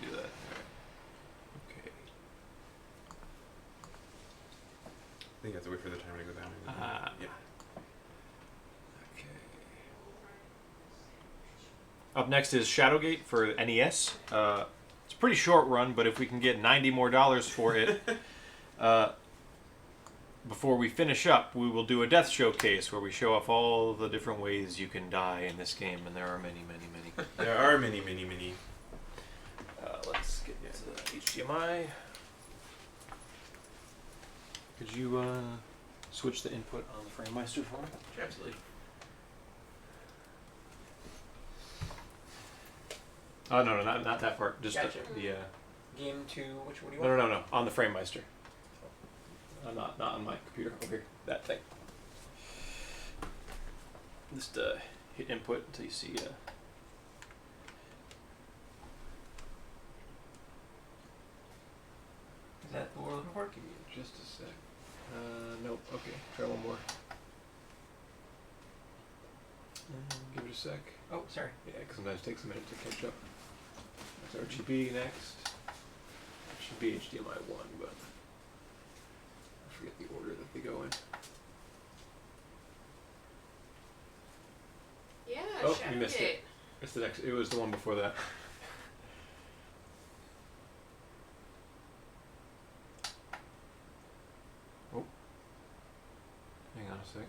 you do that. Alright. Okay. I think you have to wait for the timer to go down. Yeah. Okay. Up next is Shadowgate for NES. It's a pretty short run, but if we can get $90 more for it, before we finish up, we will do a death showcase where we show off all the different ways you can die in this game, and there are many, many, many. There are many, many, many. Let's get to HDMI. Could you switch the input on the FrameMeister for me? Sure, absolutely. Oh no, not that part. Just Gotcha. the Game 2, which one do you want? no, on the FrameMeister. Not on my computer. Over here, that thing. Just hit input until you see. Is that what we're looking for? Give me just a sec. Nope. Okay, try one more. Give it a sec. Oh, sorry. Yeah, because sometimes it takes a minute to catch up. That's RGB next. It should be HDMI 1, but I forget the order that they go in. Yeah, Oh, Shadowgate. you missed it. It's the next. It was the one before that. Oh, hang on a sec.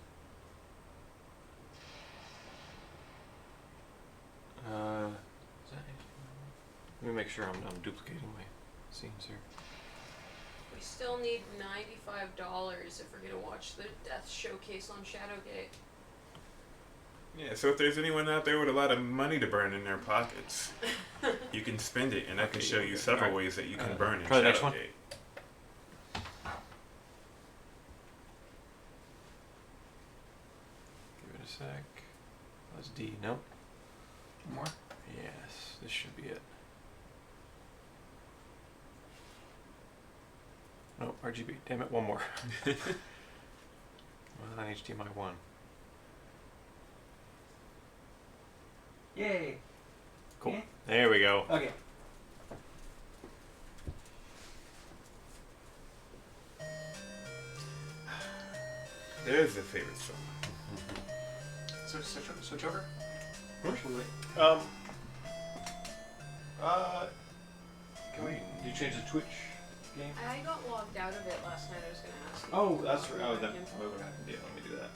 Let me make sure I'm duplicating my scenes here. We still need $95 if we're gonna watch the death showcase on Shadowgate. Yeah, so if there's anyone out there with a lot of money to burn in their pockets, you can spend it, and I can show you several ways that you can burn in try the next Shadowgate. one. Give it a sec. That's D. Nope. One more? Yes, this should be it. Oh, RGB. Damn it, one more. Well, not HDMI 1. Yay! Cool. Yeah. There we go. Okay. There's a favorite song. So switch over? What? Can we? Did you change the Twitch game? I got logged out of it last night. I was gonna ask you. Oh, that's right. Oh, that probably what happened. Yeah, let me do that.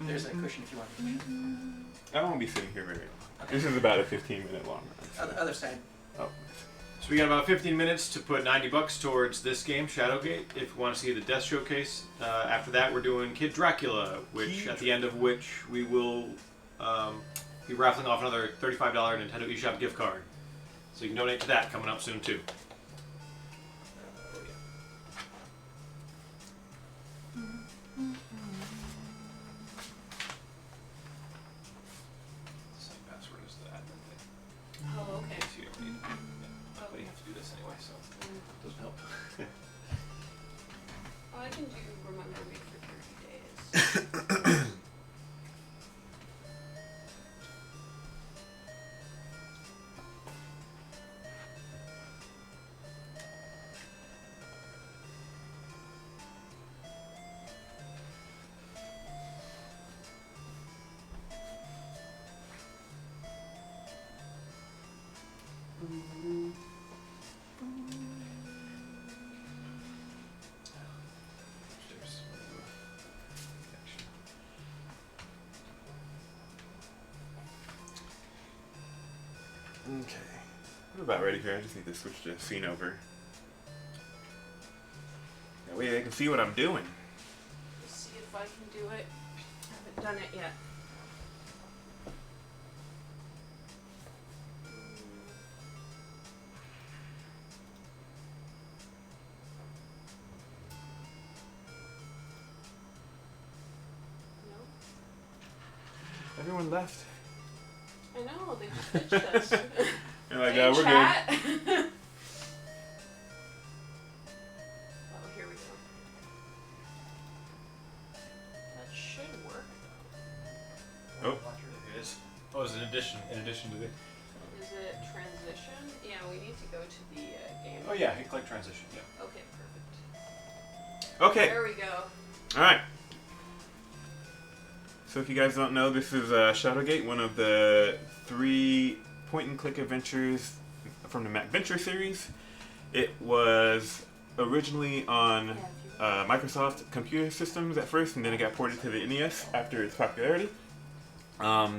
There's that cushion if you want the cushion. I won't be sitting here very long. Okay. This is about a 15-minute long run. Other side. Oh. So we got about 15 minutes to put $90 towards this game, Shadowgate, if you want to see the Death Showcase. After that, we're doing Kid Dracula, which at the end of which we will be raffling off another $35 Nintendo eShop gift card. So you can donate to that coming up soon too. Same password as the admin thing. Oh, okay. In case you don't need it. Yeah. But you have to do this anyway, so it doesn't help. Oh, I can do remember me for 30 days. Okay. We're about ready here. I just need to switch the scene over. That way they can see what I'm doing. Let's see if I can do it. I haven't done it yet. No? Everyone left. I know, they just ditched us. You're like, Hey, we're chat. good. Oh, here we go. That should work though. Oh. It is. Oh, it's in addition to the. is it transition? Yeah, we need to go to the game. Oh yeah, hit click transition. Yeah. Okay, perfect. Okay. There we go. All right. So if you guys don't know, this is Shadowgate, one of the 3 point-and-click adventures from the MacVenture series. It was originally on Microsoft computer systems at first, and then it got ported to the NES after its popularity.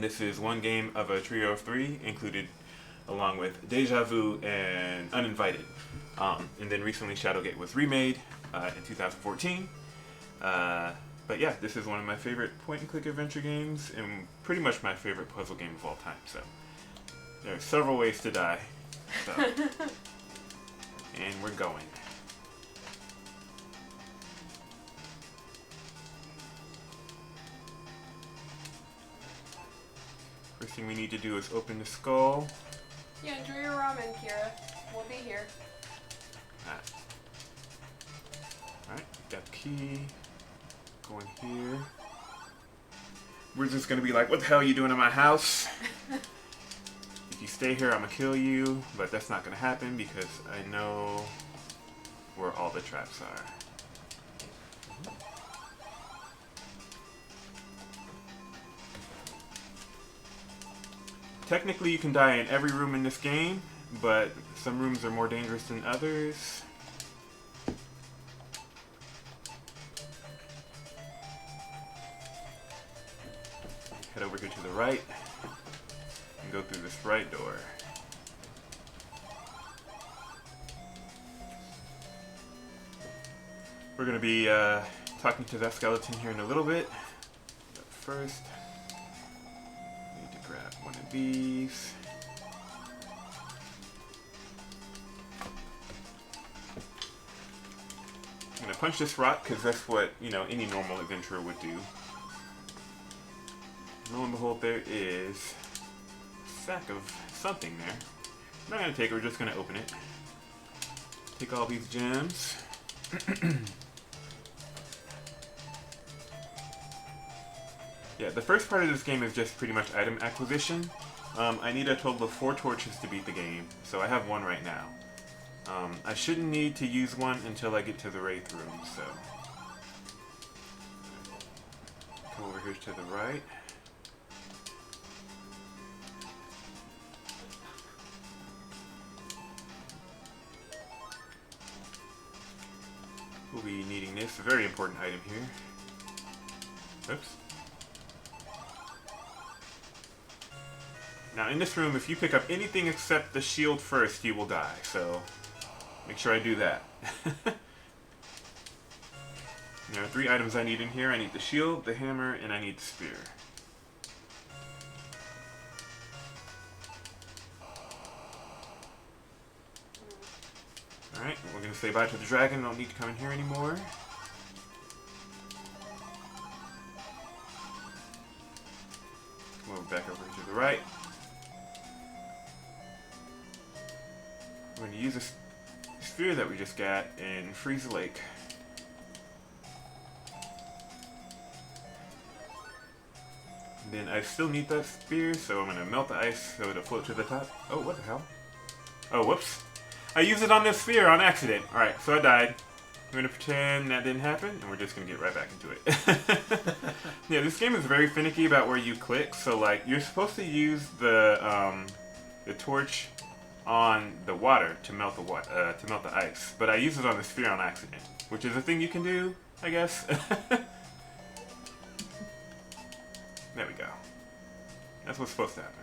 This is one game of a trio of 3, included along with Deja Vu and Uninvited. And then recently Shadowgate was remade in 2014. But yeah, this is one of my favorite point-and-click adventure games, and pretty much my favorite puzzle game of all time. So there are several ways to die. So, and we're going. First thing we need to do is open the skull. Yeah, enjoy your ramen, Kira. We'll be here. Alright, got the key. Go in here. We're just gonna be like, what the hell are you doing in my house? If you stay here, I'm gonna kill you. But that's not gonna happen because I know where all the traps are. Technically, you can die in every room in this game, but some rooms are more dangerous than others. Head over here to the right and go through this right door. We're going to be talking to that skeleton here in a little bit, but first I need to grab one of these. I'm going to punch this rock because that's what, you know, any normal adventurer would do. Lo and behold, there is a sack of something there. I'm not going to take it, we're just going to open it. Take all these gems. Yeah, the first part of this game is just pretty much item acquisition. I need a total of 4 torches to beat the game, so I have 1 right now. I shouldn't need to use 1 until I get to the Wraith room, so... Come over here to the right. We'll be needing this, a very important item here. Oops. Now in this room, if you pick up anything except the shield first, you will die, so make sure I do that. There are 3 items I need in here. I need the shield, the hammer, and I need the spear. Alright, we're going to say bye to the dragon. Don't need to come in here anymore. Move back over to the right. We're going to use this sphere that we just got and freeze the lake. And then I still need that spear, so I'm going to melt the ice so it'll float to the top. Oh, what the hell? Oh, whoops. I used it on this sphere on accident. Alright, so I died. We're going to pretend that didn't happen, and we're just going to get right back into it. Yeah, this game is very finicky about where you click, so like, you're supposed to use the torch on the water to melt the ice, but I used it on the sphere on accident, which is a thing you can do, I guess. There we go. That's what's supposed to happen.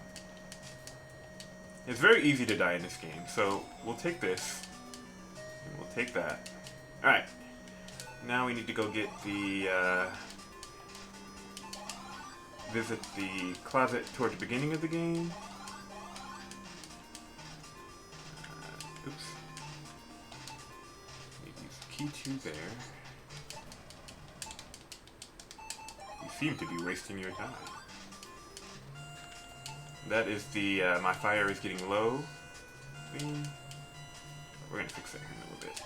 It's very easy to die in this game, so we'll take this, and we'll take that. Alright, now we need to go get the, visit the closet towards the beginning of the game. Oops. Need to use key 2 there. You seem to be wasting your time. That is the, my fire is getting low thing. We're going to fix that here in a little bit.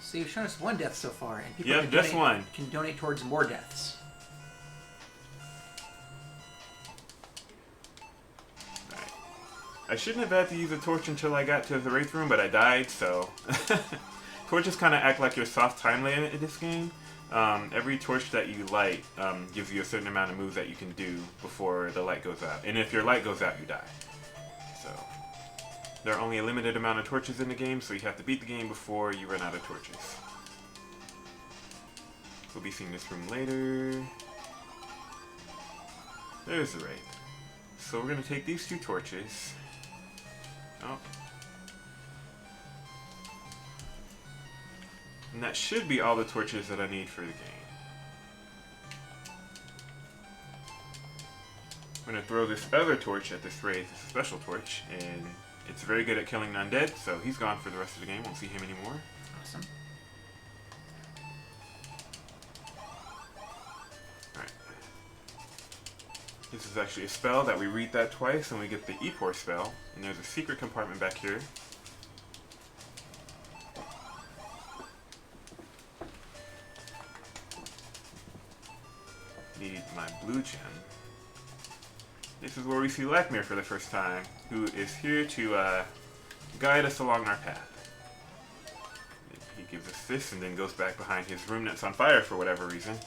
So you've shown us 1 death so far, and people Yep, just 1. can donate towards more deaths. I shouldn't have had to use a torch until I got to the Wraith Room, but I died, so... Torches kind of act like your soft time limit in this game. Every torch that you light gives you a certain amount of moves that you can do before the light goes out. And if your light goes out, you die. So, there are only a limited amount of torches in the game, so you have to beat the game before you run out of torches. We'll be seeing this room later. There's the Wraith. So we're going to take these two torches. Oh. And that should be all the torches that I need for the game. I'm going to throw this other torch at this Wraith, it's a special torch, and it's very good at killing undead, so he's gone for the rest of the game, won't see him anymore. Awesome. Alright. This is actually a spell that we read that twice and we get the Epor spell, and there's a secret compartment back here. Need my blue gem. This is where we see Lakmir for the first time, who is here to guide us along our path. He gives us this and then goes back behind his room that's on fire for whatever reason.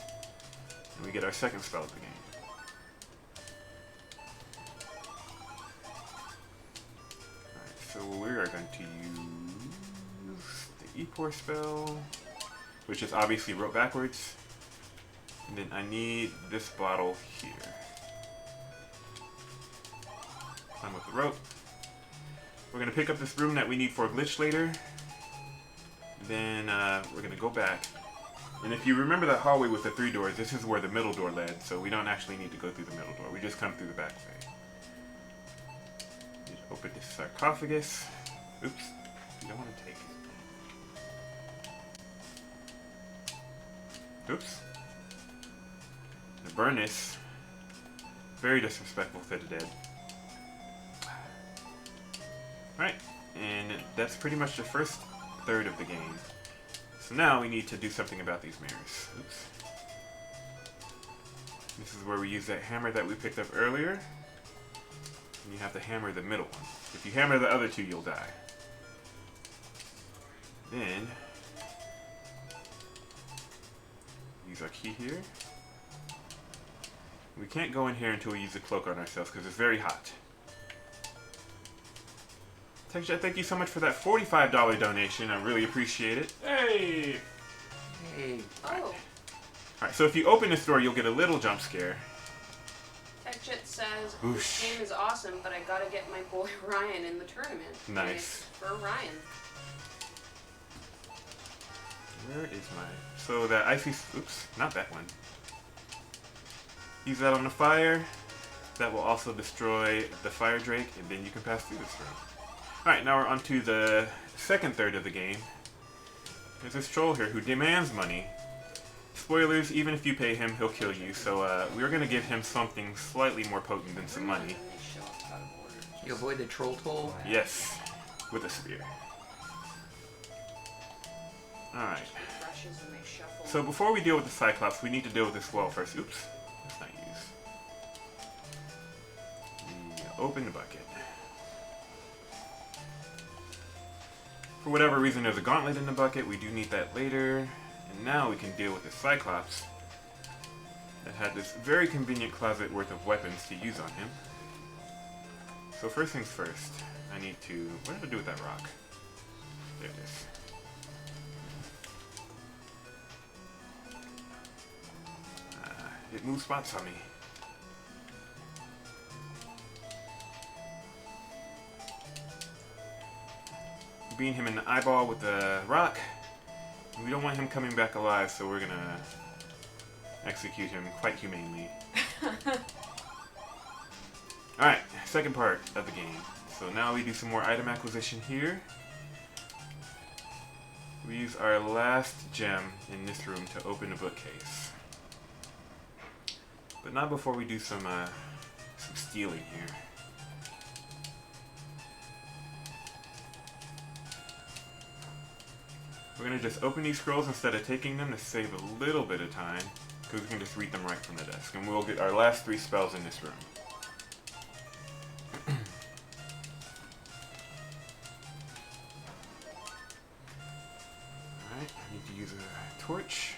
And we get our second spell of the game. Alright, so we are going to use the Epor spell, which is obviously wrote backwards. And then I need this bottle here. Climb up the rope. We're going to pick up this room that we need for a glitch later. Then we're going to go back. And if you remember that hallway with the 3 doors, this is where the middle door led, so we don't actually need to go through the middle door. We just come through the back way. Just open this sarcophagus. Oops. You don't want to take it. Oops. Burn this. Very disrespectful to the dead. Alright, and that's pretty much the first third of the game. So now we need to do something about these mirrors. Oops. This is where we use that hammer that we picked up earlier. And you have to hammer the middle one. If you hammer the other two, you'll die. Then, use our key here. We can't go in here until we use the cloak on ourselves because it's very hot. Texture, thank you so much for that $45 donation. I really appreciate it. Hey! Hey. Oh. Alright, so if you open this door, you'll get a little jump scare. TechJet says, Oosh. this game is awesome, but I gotta get my boy Ryan in the tournament. Nice. And it's for Ryan. Where is my... So that icy... Oops, not that one. Use that on the fire. That will also destroy the fire drake, and then you can pass through this room. Alright, now we're on to the second third of the game. There's this troll here who demands money. Spoilers, even if you pay him, he'll kill you, so we're going to give him something slightly more potent than some money. You avoid the troll toll? Yes, with a spear. Alright. So before we deal with the Cyclops, we need to deal with this wall first. Oops, let's not use. Open the bucket. For whatever reason, there's a gauntlet in the bucket. We do need that later. And now we can deal with the Cyclops that had this very convenient closet worth of weapons to use on him. So first things first, I need to... What did I do with that rock? There it is. It moves spots on me. Beating him in the eyeball with the rock. We don't want him coming back alive, so we're gonna execute him quite humanely. Alright, second part of the game. So now we do some more item acquisition here. We use our last gem in this room to open the bookcase. But not before we do some stealing here. We're going to just open these scrolls instead of taking them to save a little bit of time, because we can just read them right from the desk. And we'll get our last 3 spells in this room. use a torch.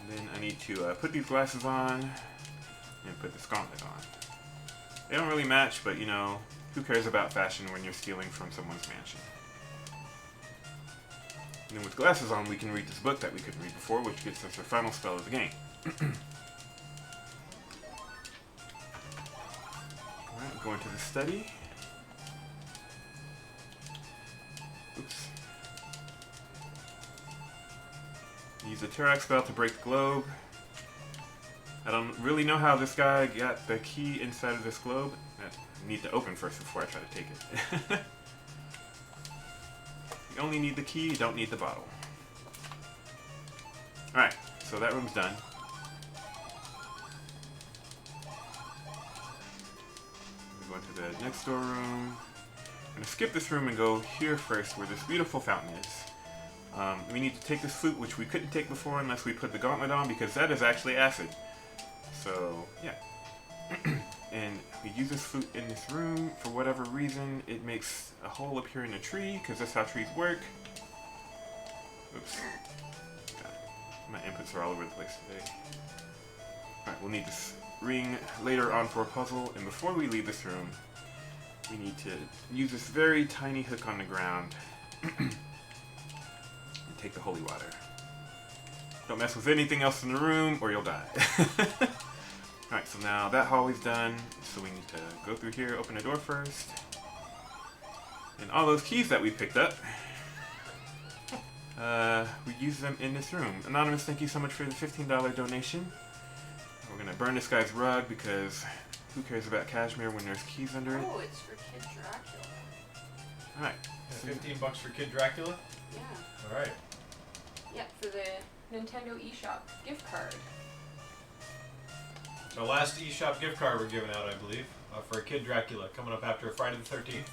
And then I need to put these glasses on and put this gauntlet on. They don't really match, but you know, who cares about fashion when you're stealing from someone's mansion? And then with glasses on, we can read this book that we couldn't read before, which gets us our final spell of the game. Alright, going to the study. Oops. Use a Terrax spell to break the globe. I don't really know how this guy got the key inside of this globe. I need to open first before I try to take it. You only need the key, you don't need the bottle. Alright, so that room's done. We go into the next door room. I'm going to skip this room and go here first where this beautiful fountain is. We need to take this flute, which we couldn't take before unless we put the gauntlet on, because that is actually acid. So, yeah. And we use this flute in this room. For whatever reason, it makes a hole appear in a tree, because that's how trees work. Oops. God, my inputs are all over the place today. Alright, we'll need this ring later on for a puzzle, and before we leave this room, we need to use this very tiny hook on the ground and take the holy water. Don't mess with anything else in the room or you'll die. Alright, so now that hallway's done, so we need to go through here, open the door first. And all those keys that we picked up, we use them in this room. Anonymous, thank you so much for the $15 donation. We're going to burn this guy's rug because who cares about cashmere when there's keys under it? Oh, it's for Kid Dracula. Alright. $15 for Kid Dracula? Yeah. Alright. Yep, for the Nintendo eShop gift card. The last eShop gift card we're giving out, I believe, for Kid Dracula, coming up after Friday the 13th.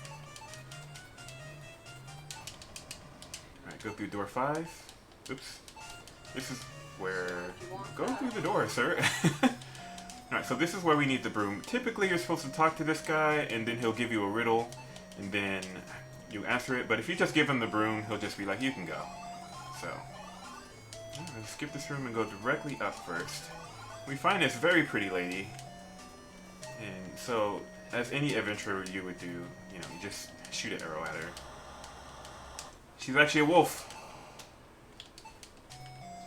Alright, go through door 5. Oops. This is where... If you want Go that. through the door, sir. Alright, so this is where we need the broom. Typically, you're supposed to talk to this guy, and then he'll give you a riddle, and then you answer it. But if you just give him the broom, he'll just be like, you can go. So, let's skip this room and go directly up first. We find this very pretty lady. And so, as any adventurer you would do, you know, you just shoot an arrow at her. She's actually a wolf.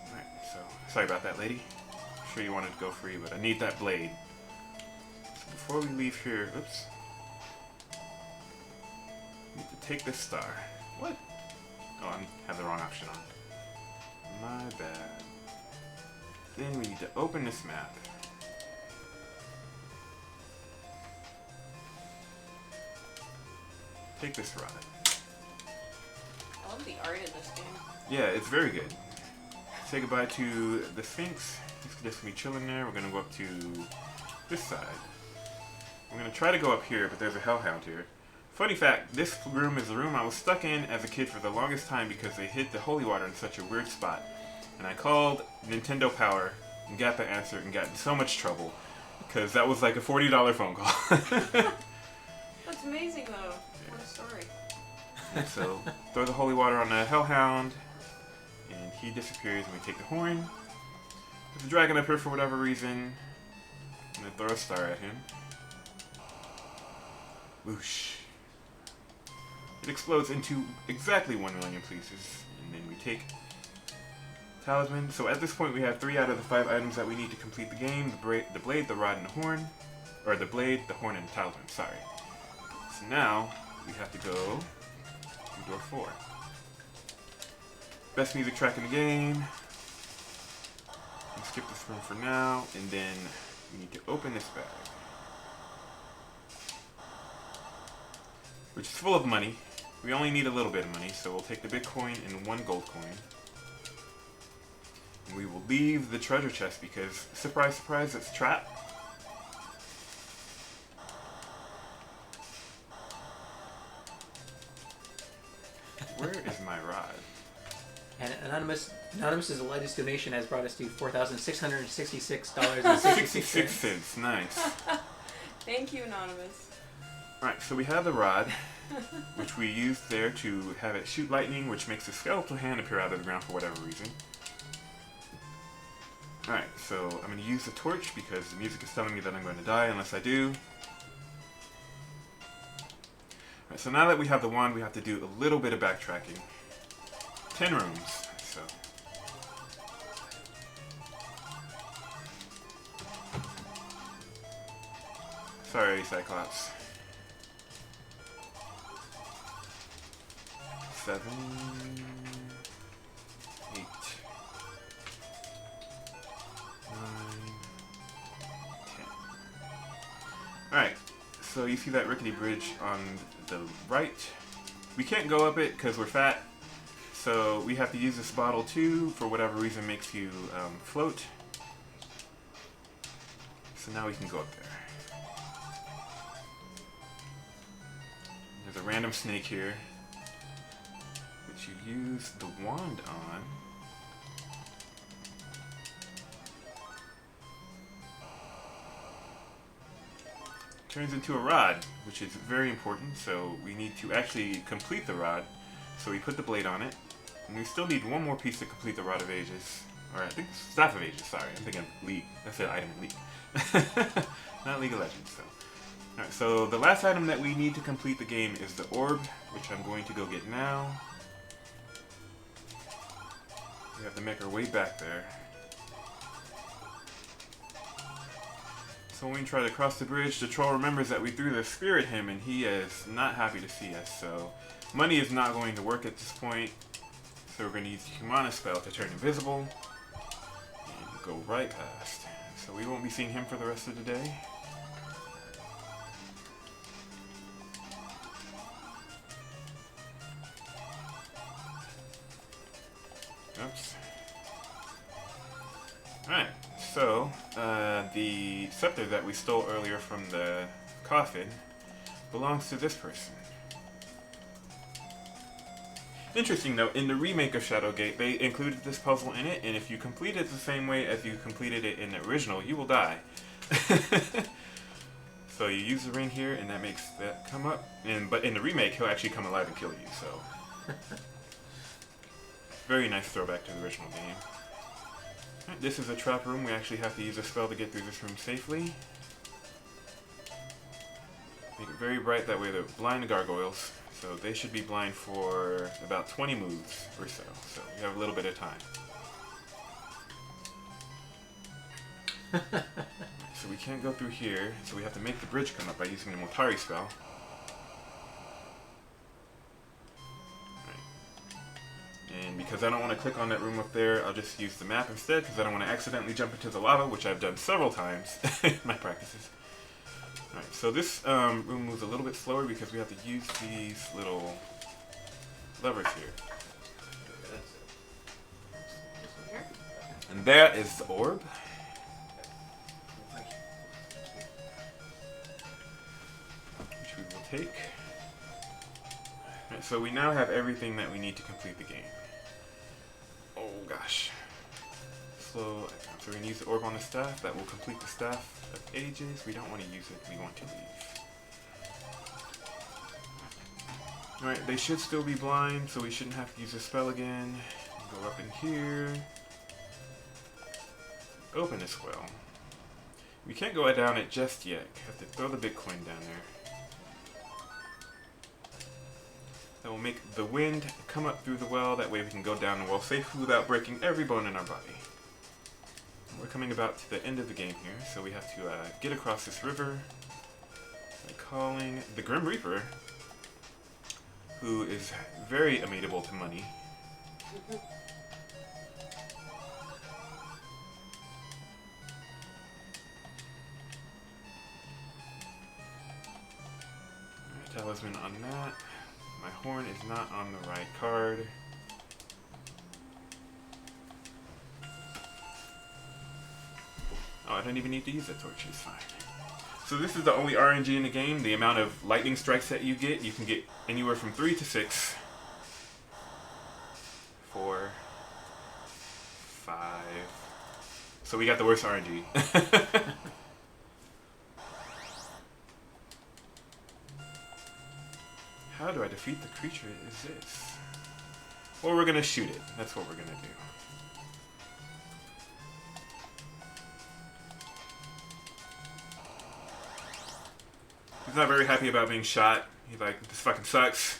Alright, so, sorry about that, lady. I'm sure you wanted to go free, but I need that blade. So before we leave here, oops. We need to take this star. What? Oh, I have the wrong option on. My bad. Then we need to open this map. Take this rod. I love the art in this game. Yeah, it's very good. Say goodbye to the Sphinx. He's just gonna be chilling there. We're gonna go up to this side. We're gonna try to go up here, but there's a hellhound here. Funny fact, this room is the room I was stuck in as a kid for the longest time because they hid the holy water in such a weird spot. And I called Nintendo Power and got the answer and got in so much trouble because that was like a $40 phone call. That's amazing though. What a story. And so, throw the holy water on the hellhound and he disappears and we take the horn. There's a dragon up here for whatever reason. I'm gonna throw a star at him. Whoosh. It explodes into exactly 1 million pieces, and then we take talisman. So at this point we have 3 out of the 5 items that we need to complete the game. The blade, the rod, and the horn. Or the blade, the horn, and the talisman, sorry. So now, we have to go to door 4. Best music track in the game. Let's skip this room for now, and then we need to open this bag. Which is full of money. We only need a little bit of money, so we'll take the big coin and 1 gold coin. And we will leave the treasure chest because, surprise, surprise, it's a trap. Where is my rod? And Anonymous's latest donation has brought us to $4,666.66. 66 cents, nice. Thank you, Anonymous. Alright, so we have the rod, which we use there to have it shoot lightning, which makes a skeletal hand appear out of the ground for whatever reason. Alright, so I'm going to use the torch because the music is telling me that I'm going to die unless I do. Alright, so now that we have the wand, we have to do a little bit of backtracking. 10 rooms, so... Sorry, Cyclops. 7... 8... 9... 10. Alright, so you see that rickety bridge on the right? We can't go up it because we're fat, so we have to use this bottle too, for whatever reason makes you float. So now we can go up there. There's a random snake here, which you use the wand on. Turns into a rod, which is very important, so we need to actually complete the rod. So we put the blade on it, and we still need one more piece to complete the Rod of Ages. Or I think Staff of Ages, sorry, I'm thinking League. That's the item in League. Not League of Legends, so. Alright, so the last item that we need to complete the game is the orb, which I'm going to go get now. We have to make our way back there. So when we try to cross the bridge, the troll remembers that we threw the spear at him and he is not happy to see us. So money is not going to work at this point. So we're going to use the Humana spell to turn invisible and go right past. So we won't be seeing him for the rest of the day. Oops. Alright, so the scepter that we stole earlier from the coffin belongs to this person. Interesting though, in the remake of Shadowgate, they included this puzzle in it, and if you complete it the same way as you completed it in the original, you will die. So you use the ring here, and that makes that come up, but in the remake, he'll actually come alive and kill you, so... Very nice throwback to the original game. Right, this is a trap room. We actually have to use a spell to get through this room safely. Make it very bright, that way they're blind to gargoyles. So they should be blind for about 20 moves or so. So we have a little bit of time. So we can't go through here, so we have to make the bridge come up by using the Motari spell. And because I don't want to click on that room up there, I'll just use the map instead, because I don't want to accidentally jump into the lava, which I've done several times in my practices. Alright, so this room moves a little bit slower because we have to use these little levers here. And there is the orb. Which we will take. Alright, so we now have everything that we need to complete the game. Oh gosh. So we're going to use the orb on the staff. That will complete the Staff of Ages. We don't want to use it. We want to leave. Alright, they should still be blind, so we shouldn't have to use the spell again. Go up in here. Open this well. We can't go down it just yet. Have to throw the Bitcoin down there. That will make the wind come up through the well. That way we can go down the well safely without breaking every bone in our body. And we're coming about to the end of the game here, so we have to get across this river by calling the Grim Reaper, who is very amenable to money. Talisman on that. My horn is not on the right card. Oh, I don't even need to use that torch, it's fine. So this is the only RNG in the game. The amount of lightning strikes that you can get anywhere from 3 to 6. 4. 5. So we got the worst RNG. defeat the creature it exists. Or we're gonna shoot it. That's what we're gonna do. He's not very happy about being shot. He's like, this fucking sucks.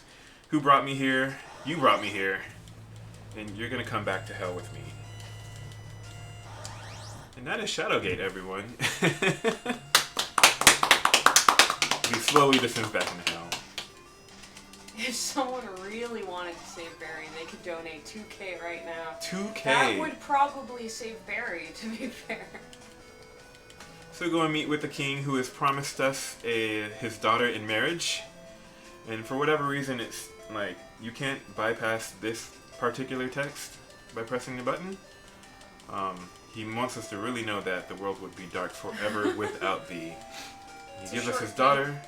Who brought me here? You brought me here. And you're gonna come back to hell with me. And that is Shadowgate, everyone. He slowly descends back into hell. If someone really wanted to save Barry, they could donate $2K right now. 2K. That would probably save Barry, to be fair. So we go and meet with the king who has promised us his daughter in marriage. And for whatever reason, it's like, you can't bypass this particular text by pressing the button. He wants us to really know that the world would be dark forever without thee. He gives us his daughter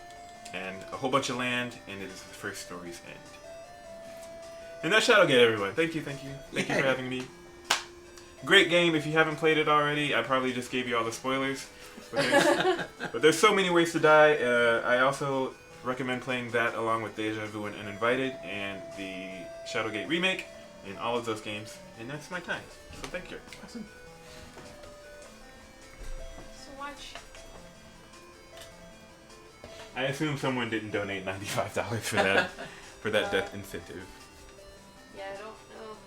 and a whole bunch of land, and it is the first story's end. And that's Shadowgate, everyone. Thank you. Thank you for having me. Great game. If you haven't played it already, I probably just gave you all the spoilers. But there's so many ways to die. I also recommend playing that along with Deja Vu and Uninvited and the Shadowgate remake in all of those games. And that's my time. So thank you. Awesome. So much. I assume someone didn't donate $95 for that death incentive. Yeah, I don't know.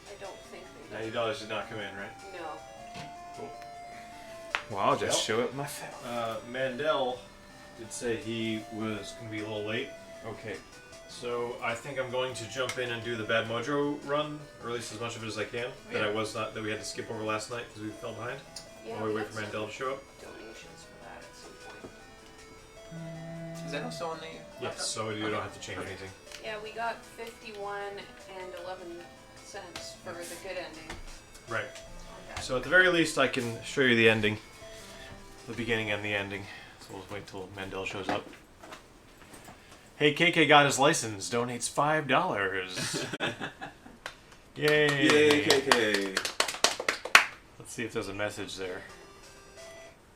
I don't think they did. $90 did not come in, right? No. Well, I'll just show it myself. Mandel did say he was going to be a little late. Okay. So I think I'm going to jump in and do the Bad Mojo run, or at least as much of it as I can. That we had to skip over last night because we fell behind. Yeah, While we wait for Mandel to show up. Donations for that at some point. Is that also on the? Yes, so you don't have to change anything. Yeah, we got 51 and 11 cents for the good ending. Right. on that. So at the very least, I can show you the ending, the beginning and the ending. So we'll wait till Mandel shows up. Hey, KK got his license. Donates $5. Yay! Yay, KK! Let's see if there's a message there.